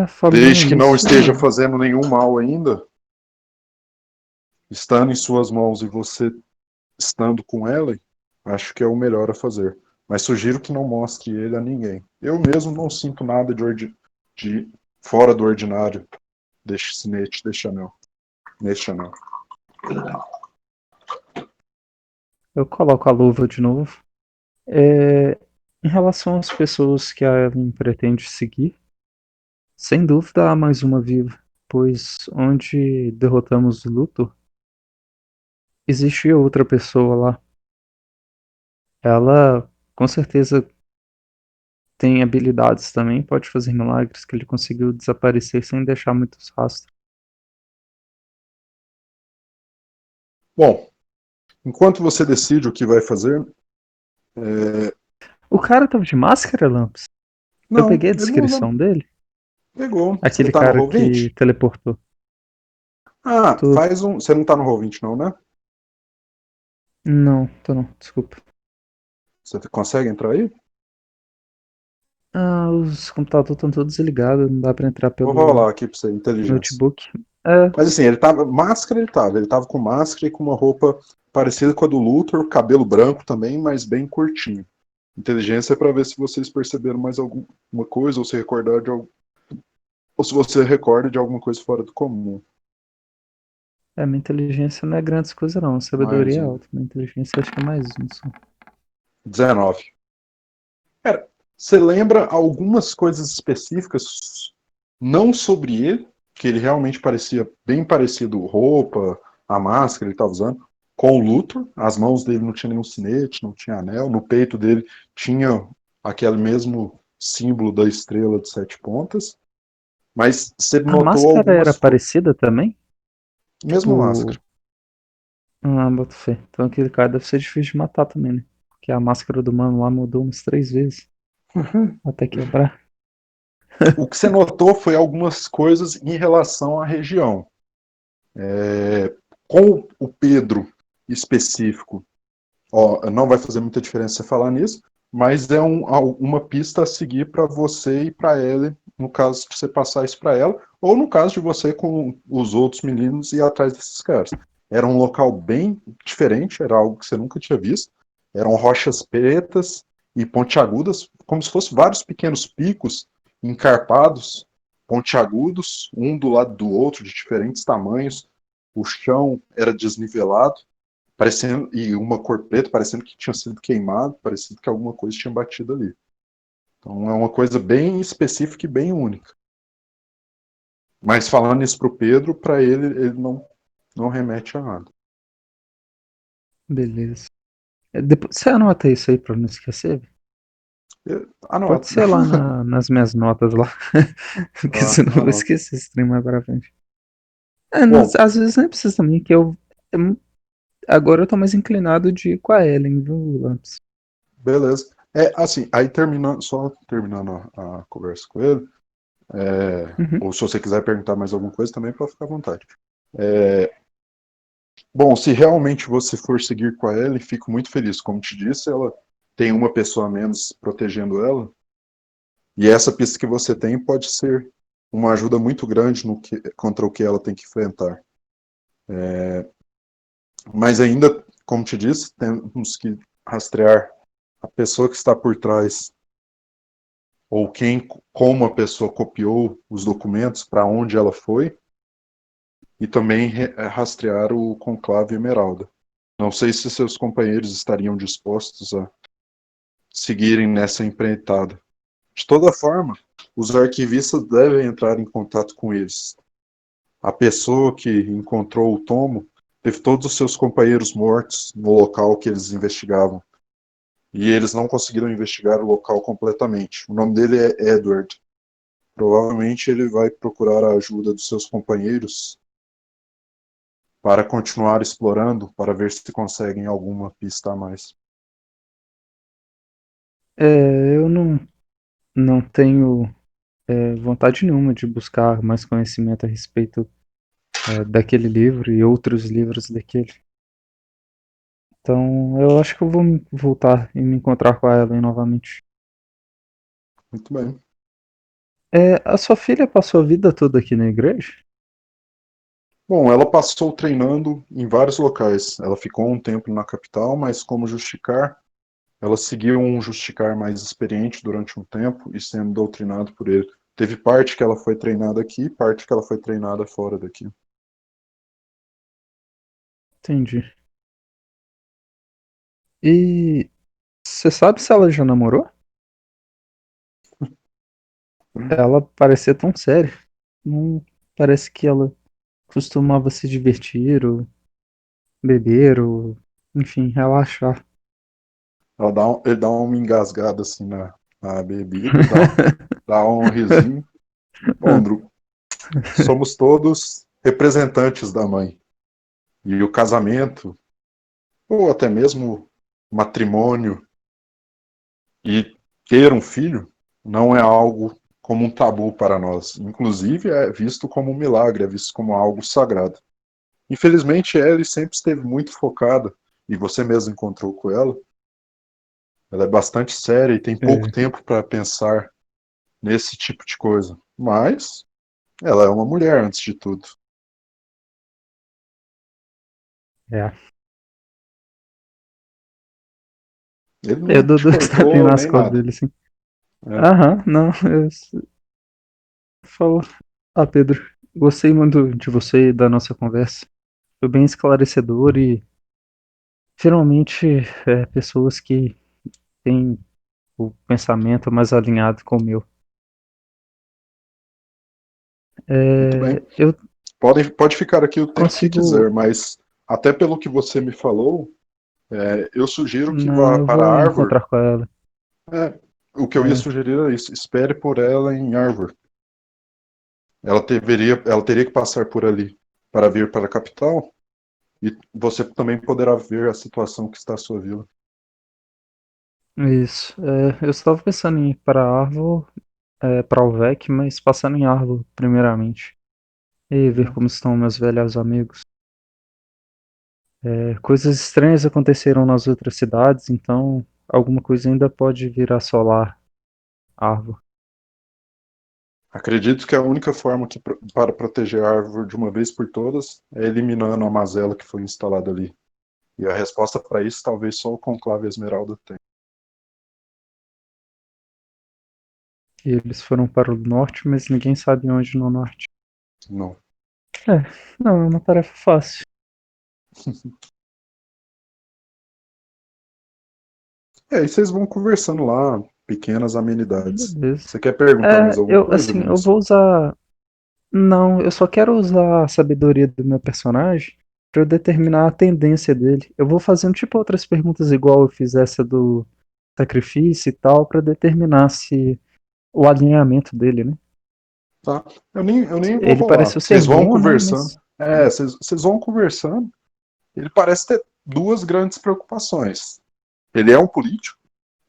S2: falando
S1: Desde que não
S2: nisso,
S1: esteja fazendo nenhum mal ainda, estando em suas mãos e você estando com ela, acho que é o melhor a fazer. Mas sugiro que não mostre ele a ninguém. Eu mesmo não sinto nada de fora do ordinário deste sinete, deste anel. Neste anel.
S2: eu coloco a luva de novo. É, em relação às pessoas que a Evelyn pretende seguir, sem dúvida há mais uma viva, pois onde derrotamos o Luthor, existia outra pessoa lá. Ela com certeza tem habilidades também, pode fazer milagres que ele conseguiu desaparecer sem deixar muitos rastros.
S1: Bom, enquanto você decide o que vai fazer,
S2: O cara tava de máscara, Lamps? Eu
S1: não,
S2: peguei a
S1: ele não usa.
S2: descrição dele.
S1: Pegou. Você
S2: Aquele
S1: tá no
S2: cara que
S1: Roll20?
S2: teleportou.
S1: Ah,
S2: Tô...
S1: faz um. Você não tá no Roll20 não, né?
S2: Não, tô não, desculpa.
S1: Você consegue entrar aí?
S2: Os computadores estão todos desligados, não dá pra entrar
S1: Vou
S2: pelo
S1: rolar aqui pra você, inteligência.
S2: notebook. É,
S1: Mas assim, ele tava. Máscara ele tava. Ele tava com máscara e com uma roupa parecida com a do Luthor, cabelo branco também, mas bem curtinho. Inteligência é pra ver se vocês perceberam mais alguma coisa, ou se recordar de algum. Ou se você recorda de alguma coisa fora do comum.
S2: minha inteligência não é grandes coisas não,
S1: Mais
S2: sabedoria é
S1: um.
S2: alta, minha inteligência acho que é mais um só.
S1: 19. Cara, você lembra algumas coisas específicas, não sobre ele, que ele realmente parecia bem parecido, roupa, a máscara que ele estava usando, com o Luthor. As mãos dele não tinha nenhum sinete, não tinha anel, no peito dele tinha aquele mesmo símbolo da estrela de 7 pontas. Mas você
S2: A
S1: notou
S2: máscara era
S1: algumas coisas.
S2: parecida também?
S1: Mesma
S2: Tipo.
S1: máscara.
S2: Ah, boto fé. Então aquele cara deve ser difícil de matar também, né? Porque a máscara do mano lá mudou umas 3 vezes até quebrar.
S1: O que você notou foi algumas coisas em relação à região. Com o Pedro específico, ó, não vai fazer muita diferença você falar nisso, mas é uma pista a seguir para você e para ela, no caso de você passar isso para ela, ou no caso de você com os outros meninos ir atrás desses caras. Era um local bem diferente, era algo que você nunca tinha visto. Eram rochas pretas e pontiagudas, como se fossem vários pequenos picos encarpados, pontiagudos, um do lado do outro, de diferentes tamanhos. O chão era desnivelado, parecendo, e uma cor preta, parecendo que tinha sido queimado, parecendo que alguma coisa tinha batido ali. Então é uma coisa bem específica e bem única. Mas falando isso pro Pedro, para ele não remete a nada.
S2: Beleza. Depois, você anota isso aí pra não esquecer? Pode
S1: Anota.
S2: ser lá nas minhas notas lá. Porque senão eu vou
S1: Anota.
S2: esquecer esse trem mais pra frente.
S1: Bom,
S2: Às vezes nem precisa também, que eu. Agora eu tô mais inclinado de ir com a Ellen, viu, Lamps?
S1: beleza. É assim, aí terminando, só terminando a conversa com ele,
S2: Uhum.
S1: ou se você quiser perguntar mais alguma coisa também, pode ficar à vontade. Bom, se realmente você for seguir com a Ellie, fico muito feliz. Como te disse, ela tem uma pessoa a menos protegendo ela, e essa pista que você tem pode ser uma ajuda muito grande contra o que ela tem que enfrentar. Mas ainda, como te disse, temos que rastrear a pessoa que está por trás, ou como a pessoa copiou os documentos, para onde ela foi, e também rastrear o Conclave Emeralda. Não sei se seus companheiros estariam dispostos a seguirem nessa empreitada. De toda forma, os arquivistas devem entrar em contato com eles. A pessoa que encontrou o tomo teve todos os seus companheiros mortos no local que eles investigavam. E eles não conseguiram investigar o local completamente. O nome dele é Edward. Provavelmente ele vai procurar a ajuda dos seus companheiros para continuar explorando, para ver se conseguem alguma pista a mais.
S2: Eu não tenho vontade nenhuma de buscar mais conhecimento a respeito daquele livro e outros livros daquele. Então eu acho que eu vou voltar e me encontrar com a Ellen novamente.
S1: Muito bem.
S2: A sua filha passou a vida toda aqui na igreja?
S1: Bom, ela passou treinando em vários locais. Ela ficou um tempo na capital, mas como justicar, ela seguiu um justicar mais experiente durante um tempo e sendo doutrinado por ele. Teve parte que ela foi treinada aqui, parte que ela foi treinada fora daqui.
S2: Entendi. E você sabe se ela já namorou? Ela parecia tão séria. Não parece que ela costumava se divertir ou beber ou, enfim, relaxar.
S1: Ele dá uma engasgada assim na bebida, dá um risinho. Bom, Drew, somos todos representantes da mãe. E o casamento, ou até mesmo matrimônio, e ter um filho não é algo como um tabu para nós. Inclusive, é visto como um milagre, é visto como algo sagrado. Infelizmente, Ellie sempre esteve muito focada, e você mesmo encontrou com ela. Ela é bastante séria e tem pouco
S2: É,
S1: tempo para pensar nesse tipo de coisa. Mas ela é uma mulher, antes de tudo.
S2: é.
S1: Ele
S2: O
S1: não te
S2: Dudu está bem
S1: cortou
S2: nas
S1: nem
S2: costas
S1: nada.
S2: dele, sim.
S1: É,
S2: Aham, não, falou. Ah, Pedro, gostei muito de você e da nossa conversa. Foi bem esclarecedor e finalmente pessoas que têm o pensamento mais alinhado com o meu.
S1: muito bem.
S2: Eu
S1: Pode ficar aqui o tempo que quiser,
S2: consigo.
S1: mas até pelo que você me falou, eu sugiro que
S2: Não,
S1: vá
S2: eu
S1: para
S2: vou
S1: Harvard.
S2: encontrar com ela.
S1: É, o que eu ia
S2: É,
S1: sugerir é isso: espere por ela em Harvard. ela teria que passar por ali para vir para a capital, e você também poderá ver a situação que está a sua vila.
S2: Isso. Eu estava pensando em ir para Arvo, para Alvec, mas passando em Arvo primeiramente. E ver como estão meus velhos amigos. Coisas estranhas aconteceram nas outras cidades, então alguma coisa ainda pode vir a assolar Arvo.
S1: Acredito que a única forma para proteger a árvore de uma vez por todas é eliminando a mazela que foi instalada ali. E a resposta para isso talvez só o Conclave Esmeralda tenha.
S2: E eles foram para o norte, mas ninguém sabe onde no norte.
S1: Não.
S2: Não, é uma tarefa fácil.
S1: E vocês vão conversando lá, pequenas amenidades.
S2: Beleza.
S1: Você quer perguntar mais alguma
S2: Eu,
S1: coisa,
S2: assim, eu
S1: Vinícius?
S2: vou usar. Não, eu só quero usar a sabedoria do meu personagem para eu determinar a tendência dele. Eu vou fazendo tipo outras perguntas igual eu fiz essa do sacrifício e tal, para determinar se o alinhamento dele, né?
S1: Tá? Eu nem vou
S2: Ele
S1: rolar.
S2: pareceu ser
S1: Vocês vão
S2: bom, né?
S1: conversando.
S2: Mas.
S1: Vocês vão conversando. Ele parece ter duas grandes preocupações. Ele é um político,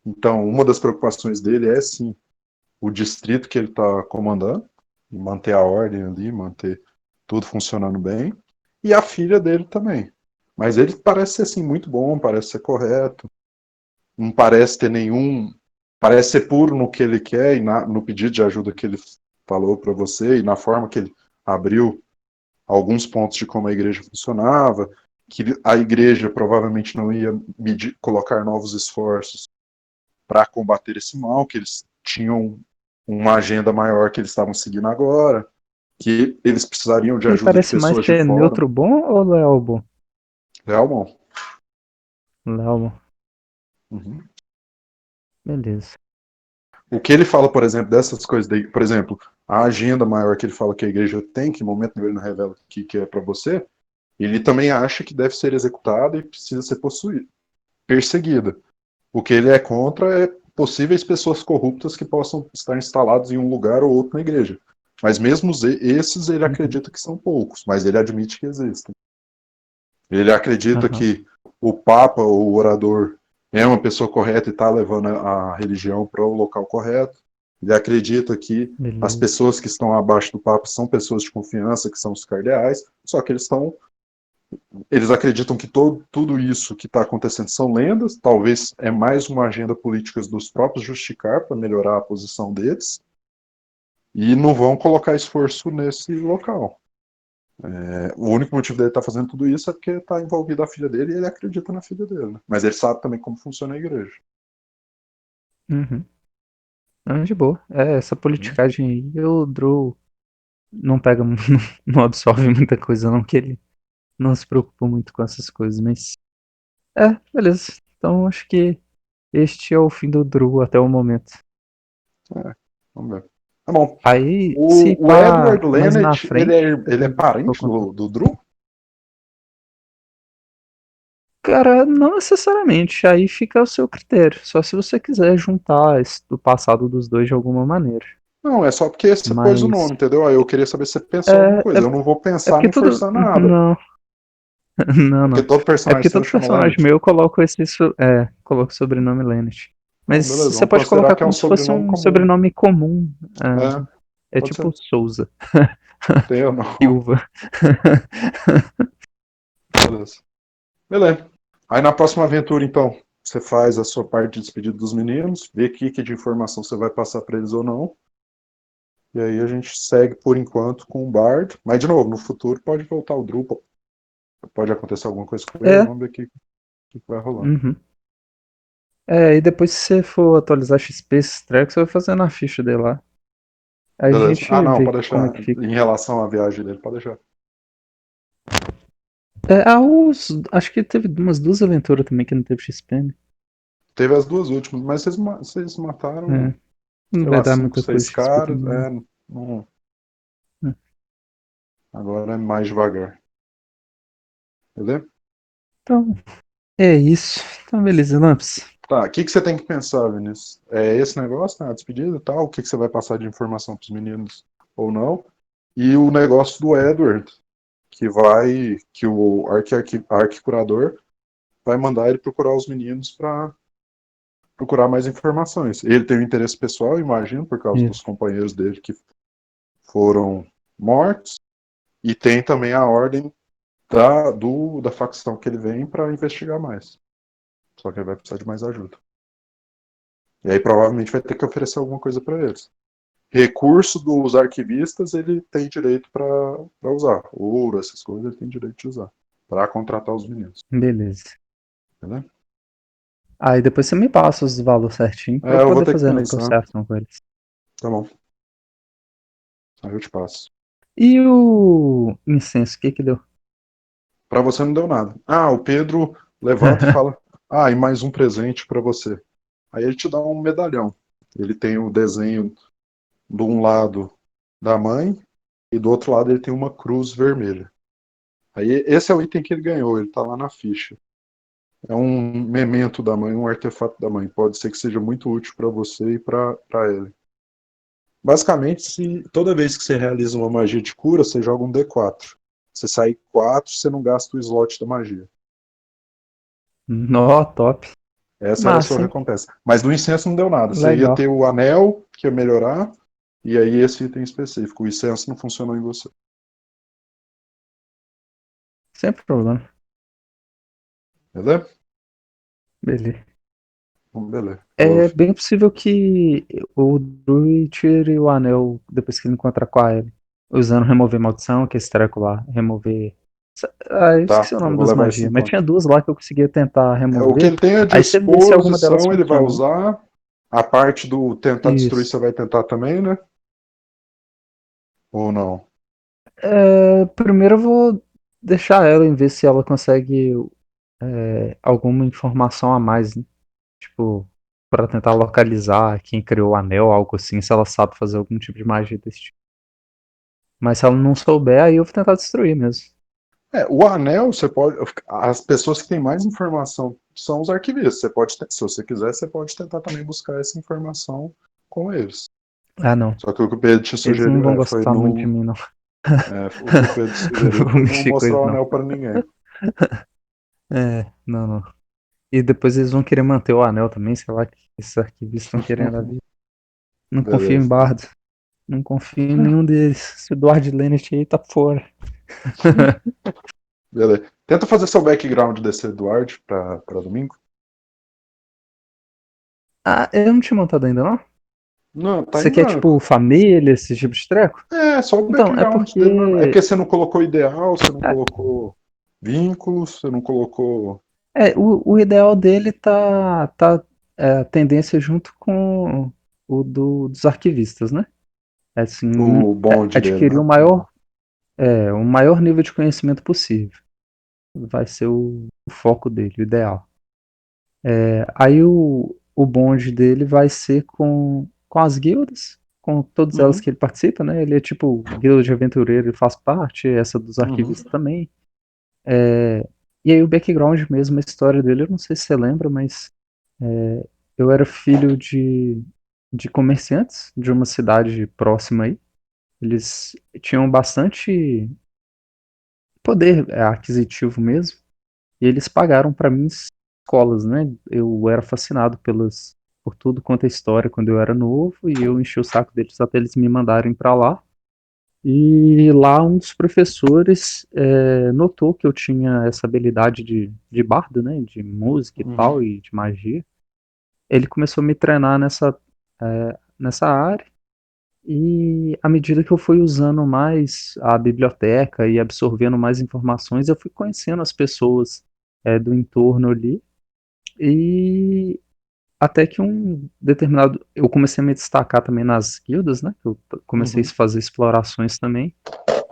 S1: então uma das preocupações dele é sim o distrito que ele está comandando, manter a ordem ali, manter tudo funcionando bem, e a filha dele também. Mas ele parece ser assim muito bom, parece ser correto, não parece ter nenhum, parece ser puro no que ele quer e no pedido de ajuda que ele falou para você e na forma que ele abriu alguns pontos de como a igreja funcionava, que a igreja provavelmente não ia colocar novos esforços para combater esse mal, que eles tinham uma agenda maior que eles estavam seguindo agora, que eles precisariam de
S2: Ele
S1: ajuda de
S2: parece mais
S1: pessoas de
S2: ser
S1: fora.
S2: neutro bom ou leal bom?
S1: Real bom.
S2: Leal bom.
S1: Uhum.
S2: Beleza.
S1: O que ele fala, por exemplo, dessas coisas, por exemplo, a agenda maior que ele fala que a igreja tem, que no momento ele não revela o que é para você, ele também acha que deve ser executada e precisa ser possuída, perseguida. O que ele é contra é possíveis pessoas corruptas que possam estar instaladas em um lugar ou outro na igreja. Mas mesmo esses ele
S2: Uhum.
S1: acredita que são poucos, mas ele admite que existem. Ele acredita
S2: Aham.
S1: que o Papa ou o orador é uma pessoa correta e está levando a religião para o local correto. Ele acredita que as
S2: Beleza.
S1: pessoas que estão abaixo do Papa são pessoas de confiança, que são os cardeais, só que eles acreditam que tudo isso que está acontecendo são lendas, talvez é mais uma agenda política dos próprios Justicar para melhorar a posição deles, e não vão colocar esforço nesse local. O único motivo dele estar fazendo tudo isso é porque está envolvido a filha dele e ele acredita na filha dele. Né? Mas ele sabe também como funciona a igreja.
S2: Uhum. De boa. Essa
S1: Né?
S2: politicagem aí, o Drew não pega, não absorve muita coisa não, que ele não se preocupa muito com essas coisas, mas. Beleza. Então acho que este é o fim do Drew até o momento.
S1: Vamos ver. Tá bom.
S2: Aí, se
S1: O
S2: pá
S1: Edward
S2: mais na
S1: Lennett,
S2: frente,
S1: ele é
S2: vou
S1: parente
S2: contar.
S1: do Drew?
S2: Cara, não necessariamente. Aí fica ao seu critério. Só se você quiser juntar o passado dos dois de alguma maneira.
S1: Não, é só porque você pôs o
S2: Mas
S1: nome, entendeu? Aí eu queria saber se você pensou alguma
S2: é,
S1: coisa. Eu não vou
S2: é
S1: pensar
S2: porque
S1: nem
S2: tudo.
S1: forçar nada.
S2: Não, não,
S1: Porque
S2: não.
S1: todo
S2: É
S1: personagem
S2: porque
S1: seu
S2: todo
S1: chama
S2: personagem
S1: Lennett.
S2: meu eu coloco coloco o sobrenome Lennart.
S1: Não,
S2: Mas
S1: beleza,
S2: você
S1: vamos
S2: pode
S1: considerar
S2: colocar
S1: que é um
S2: como se fosse
S1: sobrenome
S2: um
S1: comum.
S2: sobrenome comum.
S1: É,
S2: É
S1: pode
S2: tipo
S1: ser.
S2: Souza.
S1: Tem ou não.
S2: Silva.
S1: Beleza. Beleza. Aí na próxima aventura, então, você faz a sua parte de despedida dos meninos, vê que de informação você vai passar para eles ou não. E aí a gente segue por enquanto com o Bard. Mas, de novo, no futuro pode voltar o Drupal. Pode acontecer alguma coisa com ele.
S2: É.
S1: Vamos ver o que vai rolar.
S2: Uhum. E depois se você for atualizar XP, esses tracks, você vai fazendo a ficha dele lá. Aí a
S1: Beleza. Ah,
S2: gente
S1: não,
S2: vê
S1: pode
S2: como é
S1: deixar.
S2: que fica.
S1: Em relação à viagem dele, pode deixar.
S2: Acho que teve umas duas aventuras também que não teve XP, né?
S1: Teve as duas últimas, mas vocês mataram,
S2: É, não
S1: sei
S2: vai
S1: lá,
S2: dar
S1: cinco,
S2: muita coisa
S1: seis
S2: de XP
S1: caras.
S2: também, não.
S1: Não,
S2: É.
S1: agora é mais devagar. Beleza?
S2: Então, é isso. Então, beleza, Lamps.
S1: Tá, o que você tem que pensar, Vinícius? É esse negócio, né? A despedida e tal? O que você vai passar de informação pros meninos ou não? e o negócio do Edward, que o arquicurador vai mandar ele procurar os meninos para procurar mais informações. Ele tem um interesse pessoal, imagino, por causa dos
S2: Isso.
S1: companheiros dele que foram mortos, e tem também a ordem da facção que ele vem para investigar mais. Só que ele vai precisar de mais ajuda. E aí provavelmente vai ter que oferecer alguma coisa para eles. Recurso dos arquivistas ele tem direito para usar. Ouro, essas coisas ele tem direito de usar. Para contratar os meninos.
S2: Beleza.
S1: Entendeu?
S2: Aí depois você me passa os valores certinho pra eu
S1: Eu vou
S2: poder
S1: ter que
S2: fazer a
S1: pensar.
S2: negociação com eles.
S1: Tá bom. Aí eu te passo.
S2: E o incenso, o que que deu?
S1: Para você não deu nada. O Pedro levanta e fala: e mais um presente para você. Aí ele te dá um medalhão. Ele tem o desenho de um lado da mãe e do outro lado ele tem uma cruz vermelha. Aí esse é o item que ele ganhou, ele tá lá na ficha. É um memento da mãe, um artefato da mãe. Pode ser que seja muito útil para você e para ele. Basicamente, toda vez que você realiza uma magia de cura, você joga um D4. Você sai 4, você não gasta o slot da magia.
S2: Nó, top.
S1: Essa era a sua
S2: Massa, hein?
S1: recompensa. Mas do incenso não deu nada. Você ia
S2: Legal.
S1: ter o anel, que ia melhorar, e aí esse item específico. O incenso não funcionou em você.
S2: Sem problema.
S1: Beleza?
S2: Beleza.
S1: Beleza.
S2: É bem possível que o Druid tire o anel depois que ele encontrar com a Ellie. Usando remover maldição, que é esse treco lá. Remover. Eu
S1: Tá,
S2: esqueci o
S1: eu
S2: nome
S1: vou
S2: das
S1: levar isso em
S2: magias, mas tinha
S1: conta.
S2: duas lá que eu conseguia tentar
S1: O que
S2: remover.
S1: ele tem à
S2: Aí você vê se alguma delas
S1: disposição, ele vai
S2: funciona.
S1: usar. A parte do tentar destruir,
S2: Isso.
S1: você vai tentar também, né? Ou não?
S2: Primeiro eu vou deixar ela em ver se ela consegue alguma informação a mais, né? Tipo, pra tentar localizar quem criou o anel, algo assim, se ela sabe fazer algum tipo de magia desse tipo. Mas se ela não souber, aí eu vou tentar destruir mesmo.
S1: O anel, você pode. As pessoas que têm mais informação são os arquivistas. Você pode, se você quiser, você pode tentar também buscar essa informação com eles.
S2: Ah, não.
S1: Só que o que o Pedro te
S2: Eles não
S1: sugeriu
S2: vão
S1: foi
S2: gostar muito de
S1: não.
S2: mim, não.
S1: O que o Pedro
S2: Não
S1: sugeriu
S2: vou
S1: foi não
S2: mexer com
S1: mostrar
S2: eles,
S1: o
S2: não.
S1: anel para ninguém.
S2: Não, não. E depois eles vão querer manter o anel também, sei lá, que esses arquivistas estão querendo a vida. Não confio em
S1: Beleza, então.
S2: Bardo. Não confio em nenhum deles. Esse Edward Lennart aí tá fora.
S1: Beleza. Tenta fazer seu background desse Eduardo para domingo.
S2: Eu não tinha montado ainda, não?
S1: Não, tá
S2: Você
S1: em
S2: quer, tipo,
S1: branco.
S2: família, esse tipo de treco?
S1: Só o
S2: Então, é
S1: background dele normal. É
S2: porque.
S1: porque você não colocou ideal, você não
S2: é,
S1: colocou vínculos, você não colocou
S2: o ideal dele tá a tendência junto com dos arquivistas, né? É assim,
S1: o bonde dele,
S2: adquirir
S1: né? Uhum.
S2: o maior nível de conhecimento possível. Vai ser o foco dele, o ideal. Aí o bonde dele vai ser com as guildas, com todas elas
S1: Uhum.
S2: que ele participa, né? Ele é tipo guilda de aventureiro, ele faz parte, essa dos
S1: Uhum.
S2: arquivistas também. E aí o background mesmo, a história dele, eu não sei se você lembra, mas eu era filho de comerciantes de uma cidade próxima aí. Eles tinham bastante poder aquisitivo mesmo, e eles pagaram para mim escolas, né? Eu era fascinado por tudo quanto é história quando eu era novo, e eu enchi o saco deles até eles me mandarem para lá. E lá um dos professores notou que eu tinha essa habilidade de bardo, né? De música e
S1: Uhum.
S2: tal, e de magia. Ele começou a me treinar nessa área. E à medida que eu fui usando mais a biblioteca e absorvendo mais informações, eu fui conhecendo as pessoas do entorno ali. E até que um determinado. Eu comecei a me destacar também nas guildas, né? Eu comecei
S1: Uhum.
S2: a fazer explorações também.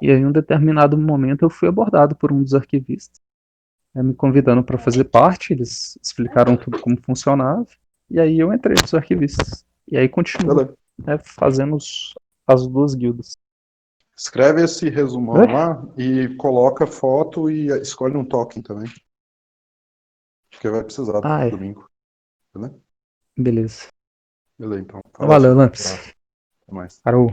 S2: E aí, em um determinado momento, eu fui abordado por um dos arquivistas, me convidando para fazer parte. Eles explicaram tudo como funcionava. E aí eu entrei nos arquivistas. E aí continuo,
S1: Beleza.
S2: fazendo as duas guildas.
S1: Escreve esse resumão
S2: Oi?
S1: lá e coloca foto e escolhe um token também. Porque vai precisar
S2: Ah, é.
S1: domingo. Beleza?
S2: Beleza.
S1: Beleza, então.
S2: Valeu,
S1: Falação.
S2: Lamps.
S1: Abraço. Até mais.
S2: Parou.